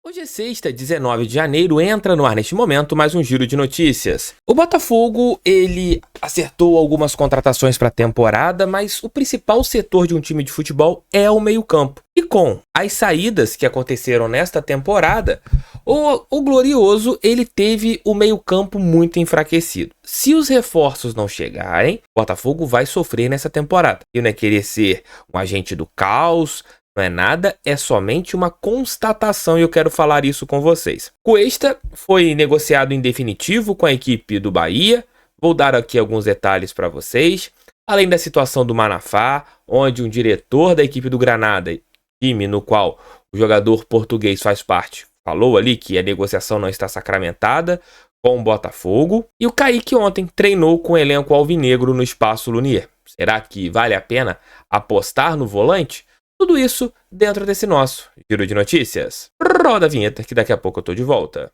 Hoje é sexta, 19 de janeiro, entra no ar neste momento mais um giro de notícias. O Botafogo, ele acertou algumas contratações para a temporada, mas o principal setor de um time de futebol é o meio-campo. E com as saídas que aconteceram nesta temporada, o Glorioso ele teve o meio-campo muito enfraquecido. Se os reforços não chegarem, o Botafogo vai sofrer nessa temporada. E não é querer ser um agente do caos, não é nada, é somente uma constatação e eu quero falar isso com vocês. Cuesta foi negociado em definitivo com a equipe do Bahia. Vou dar aqui alguns detalhes para vocês. Além da situação do Manafá, onde um diretor da equipe do Granada, time no qual o jogador português faz parte, falou ali que a negociação não está sacramentada com o Botafogo. E o Kaique ontem treinou com o elenco alvinegro no Espaço Lunier. Será que vale a pena apostar no volante? Tudo isso dentro desse nosso giro de notícias. Roda a vinheta que daqui a pouco eu tô de volta.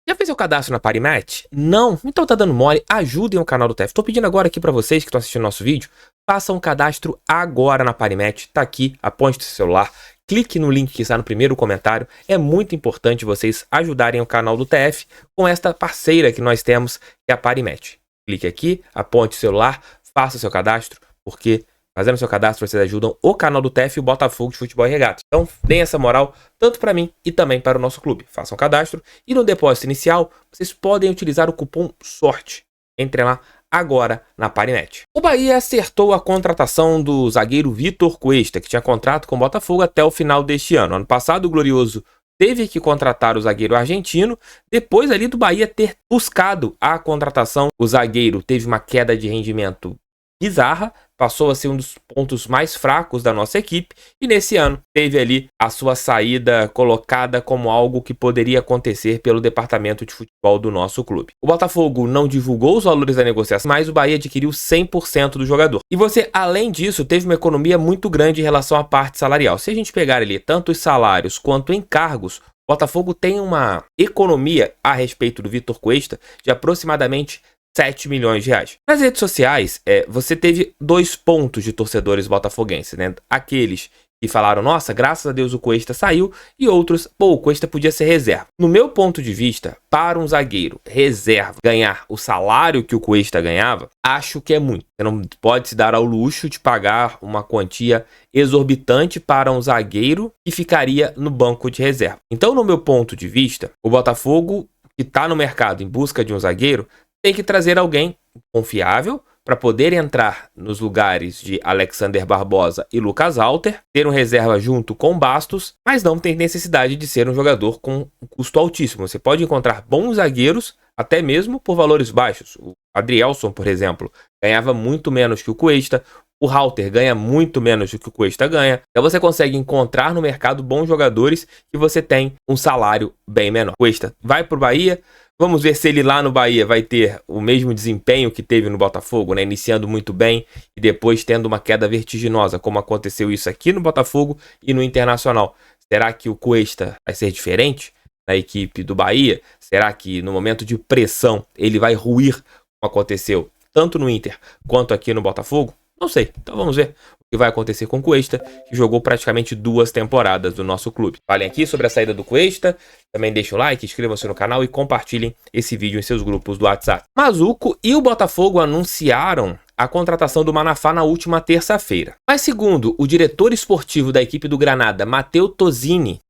Já fez seu cadastro na Parimatch? Não? Então tá dando mole, ajudem o canal do TF. Tô pedindo agora aqui pra vocês que estão assistindo nosso vídeo, façam um cadastro agora na Parimatch. Tá aqui, aponte seu celular. Clique no link que está no primeiro comentário. É muito importante vocês ajudarem o canal do TF com esta parceira que nós temos, que é a Parimatch. Clique aqui, aponte o celular, faça o seu cadastro, porque fazendo o seu cadastro vocês ajudam o canal do TF e o Botafogo de Futebol e Regatas. Então, deem essa moral tanto para mim e também para o nosso clube. Façam o cadastro e no depósito inicial vocês podem utilizar o cupom SORTE. Entrem lá agora na Parimatch. O Bahia acertou a contratação do zagueiro Vitor Cuesta, que tinha contrato com o Botafogo até o final deste ano. Ano passado, o Glorioso teve que contratar o zagueiro argentino. Depois ali do Bahia ter buscado a contratação, o zagueiro teve uma queda de rendimento bizarra, passou a ser um dos pontos mais fracos da nossa equipe e nesse ano teve ali a sua saída colocada como algo que poderia acontecer pelo departamento de futebol do nosso clube. O Botafogo não divulgou os valores da negociação, mas o Bahia adquiriu 100% do jogador. E você, além disso, teve uma economia muito grande em relação à parte salarial. Se a gente pegar ali tanto os salários quanto encargos, o Botafogo tem uma economia a respeito do Vitor Cuesta de aproximadamente 7 milhões de reais. Nas redes sociais, você teve dois pontos de torcedores botafoguenses, né? Aqueles que falaram, nossa, graças a Deus o Cuesta saiu, e outros, pô, o Cuesta podia ser reserva. No meu ponto de vista, para um zagueiro reserva ganhar o salário que o Cuesta ganhava, acho que é muito. Você não pode se dar ao luxo de pagar uma quantia exorbitante para um zagueiro que ficaria no banco de reserva. Então, no meu ponto de vista, o Botafogo, que está no mercado em busca de um zagueiro, tem que trazer alguém confiável para poder entrar nos lugares de Alexander Barbosa e Lucas Alter, ter um reserva junto com Bastos, mas não tem necessidade de ser um jogador com um custo altíssimo. Você pode encontrar bons zagueiros, até mesmo por valores baixos. O Adrielson, por exemplo, ganhava muito menos que o Cuesta, o Halter ganha muito menos do que o Cuesta ganha. Então você consegue encontrar no mercado bons jogadores e você tem um salário bem menor. Cuesta vai para o Bahia. Vamos ver se ele lá no Bahia vai ter o mesmo desempenho que teve no Botafogo, né? Iniciando muito bem e depois tendo uma queda vertiginosa, como aconteceu isso aqui no Botafogo e no Internacional. Será que o Cuesta vai ser diferente na equipe do Bahia? Será que no momento de pressão ele vai ruir, como aconteceu tanto no Inter quanto aqui no Botafogo? Não sei, então vamos ver o que vai acontecer com o Cuesta, que jogou praticamente 2 temporadas do nosso clube. Falem aqui sobre a saída do Cuesta, também deixem o like, inscrevam-se no canal e compartilhem esse vídeo em seus grupos do WhatsApp. Mazuco e o Botafogo anunciaram a contratação do Manafá na última terça-feira. Mas segundo o diretor esportivo da equipe do Granada, Matteo Toniosini,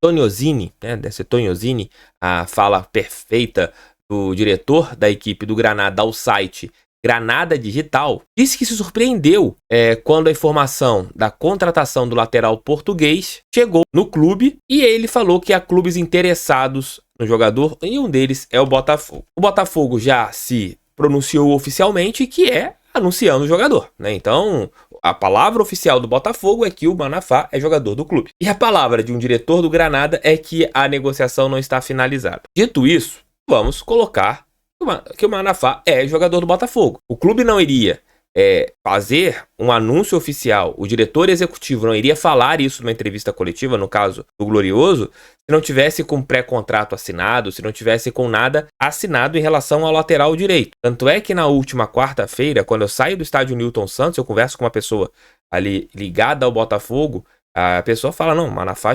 deve ser Toniosini, a fala perfeita do diretor da equipe do Granada ao site Granada Digital, disse que se surpreendeu quando a informação da contratação do lateral português chegou no clube e ele falou que há clubes interessados no jogador e um deles é o Botafogo. O Botafogo já se pronunciou oficialmente que é anunciando o jogador, né? Então, a palavra oficial do Botafogo é que o Manafá é jogador do clube. E a palavra de um diretor do Granada é que a negociação não está finalizada. Dito isso, vamos colocar que o Manafá é jogador do Botafogo. O clube não iria fazer um anúncio oficial, o diretor executivo não iria falar isso numa entrevista coletiva, no caso do Glorioso, se não tivesse com pré-contrato assinado, se não tivesse com nada assinado em relação ao lateral direito. Tanto é que na última quarta-feira, quando eu saio do estádio Newton Santos, eu converso com uma pessoa ali ligada ao Botafogo, a pessoa fala, não, Manafá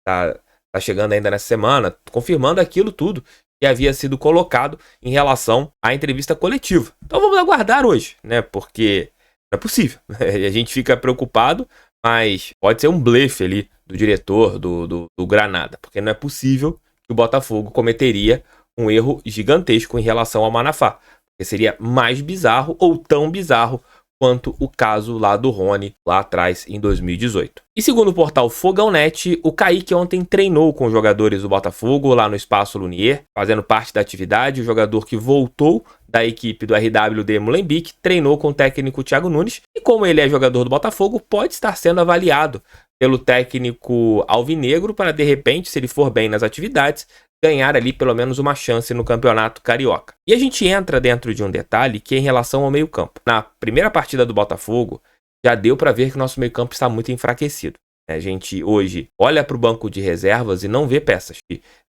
tá chegando ainda nessa semana, confirmando aquilo tudo que havia sido colocado em relação à entrevista coletiva. Então vamos aguardar hoje, né? Porque não é possível. A gente fica preocupado, mas pode ser um blefe ali do diretor do Granada, porque não é possível que o Botafogo cometeria um erro gigantesco em relação ao Manafá, porque seria mais bizarro ou tão bizarro quanto o caso lá do Rony, lá atrás, em 2018. E segundo o portal Fogão.net, o Kaique ontem treinou com os jogadores do Botafogo lá no Espaço Lunier, fazendo parte da atividade. O jogador que voltou da equipe do RWD Molenbeek treinou com o técnico Thiago Nunes e, como ele é jogador do Botafogo, pode estar sendo avaliado pelo técnico alvinegro para, de repente, se ele for bem nas atividades, ganhar ali pelo menos uma chance no Campeonato Carioca. E a gente entra dentro de um detalhe que é em relação ao meio-campo. Na primeira partida do Botafogo, já deu para ver que o nosso meio-campo está muito enfraquecido. A gente hoje olha para o banco de reservas e não vê peças.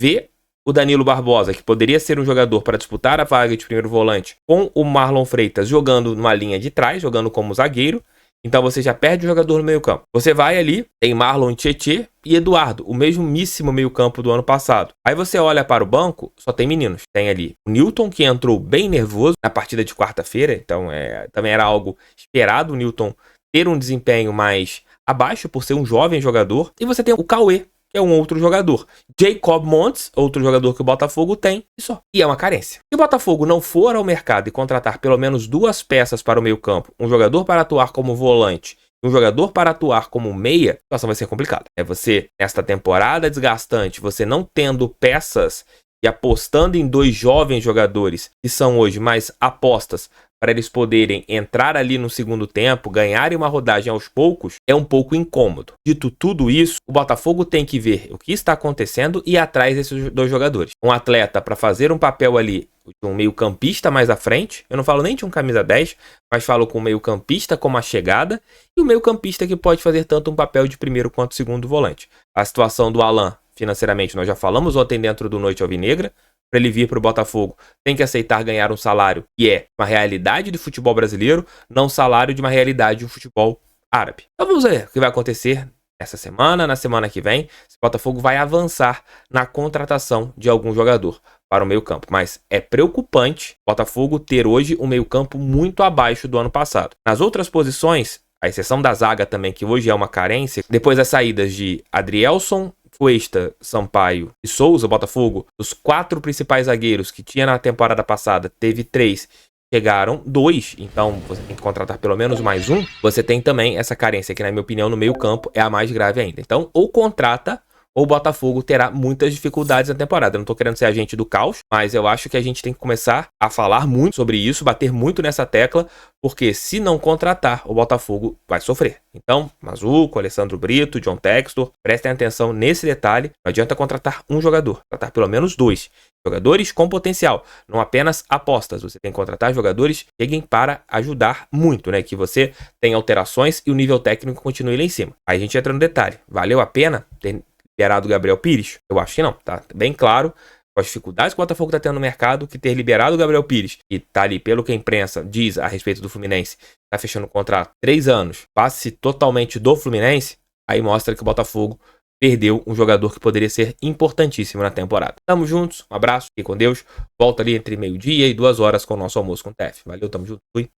Vê o Danilo Barbosa, que poderia ser um jogador para disputar a vaga de primeiro volante, com o Marlon Freitas jogando numa linha de trás, jogando como zagueiro. Então você já perde o jogador no meio campo. Você vai ali, tem Marlon, Tietê e Eduardo, o mesmíssimo meio campo do ano passado. Aí você olha para o banco, só tem meninos. Tem ali o Newton, que entrou bem nervoso na partida de quarta-feira, então também era algo esperado o Newton ter um desempenho mais abaixo por ser um jovem jogador. E você tem o Cauê, que é um outro jogador. Jacob Montes, outro jogador que o Botafogo tem, e só. E é uma carência. Se o Botafogo não for ao mercado e contratar pelo menos 2 peças para o meio campo, um jogador para atuar como volante e um jogador para atuar como meia, a situação vai ser complicada. Você, nesta temporada desgastante, você não tendo peças e apostando em 2 jovens jogadores que são hoje mais apostas para eles poderem entrar ali no segundo tempo, ganharem uma rodagem aos poucos, é um pouco incômodo. Dito tudo isso, o Botafogo tem que ver o que está acontecendo e ir atrás desses 2 jogadores. Um atleta para fazer um papel ali de um meio-campista mais à frente, eu não falo nem de um camisa 10, mas falo com um meio-campista como a chegada e um meio-campista que pode fazer tanto um papel de primeiro quanto segundo volante. A situação do Alan, financeiramente, nós já falamos ontem dentro do Noite Alvinegra. Para ele vir para o Botafogo, tem que aceitar ganhar um salário que é uma realidade do futebol brasileiro, não um salário de uma realidade de um futebol árabe. Então vamos ver o que vai acontecer essa semana, na semana que vem, se o Botafogo vai avançar na contratação de algum jogador para o meio-campo. Mas é preocupante o Botafogo ter hoje um meio-campo muito abaixo do ano passado. Nas outras posições, a exceção da zaga também, que hoje é uma carência, depois das saídas de Adrielson, Cuesta, Sampaio e Souza, Botafogo, os 4 principais zagueiros que tinha na temporada passada, teve 3, chegaram 2, então você tem que contratar pelo menos mais um. Você tem também essa carência que, na minha opinião, no meio campo é a mais grave ainda. Então, ou contrata, ou o Botafogo terá muitas dificuldades na temporada. Eu não tô querendo ser agente do caos, mas eu acho que a gente tem que começar a falar muito sobre isso, bater muito nessa tecla, porque se não contratar, o Botafogo vai sofrer. Então, Mazuco, Alessandro Brito, John Textor, prestem atenção nesse detalhe. Não adianta contratar um jogador, contratar pelo menos 2. Jogadores com potencial, não apenas apostas. Você tem que contratar jogadores que cheguem para ajudar muito, né? Que você tenha alterações e o nível técnico continue lá em cima. Aí a gente entra no detalhe. Valeu a pena ter liberado o Gabriel Pires? Eu acho que não, tá bem claro com as dificuldades que o Botafogo tá tendo no mercado, que ter liberado o Gabriel Pires, que tá ali, pelo que a imprensa diz a respeito do Fluminense, tá fechando o contrato 3 anos, passe totalmente do Fluminense, aí mostra que o Botafogo perdeu um jogador que poderia ser importantíssimo na temporada. Tamo juntos, um abraço, fique com Deus, volta ali entre meio-dia e 2 horas com o nosso almoço com o TF. Valeu, tamo junto, fui.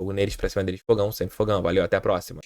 Fogo neles, pra cima deles, fogão, sempre fogão. Valeu, até a próxima.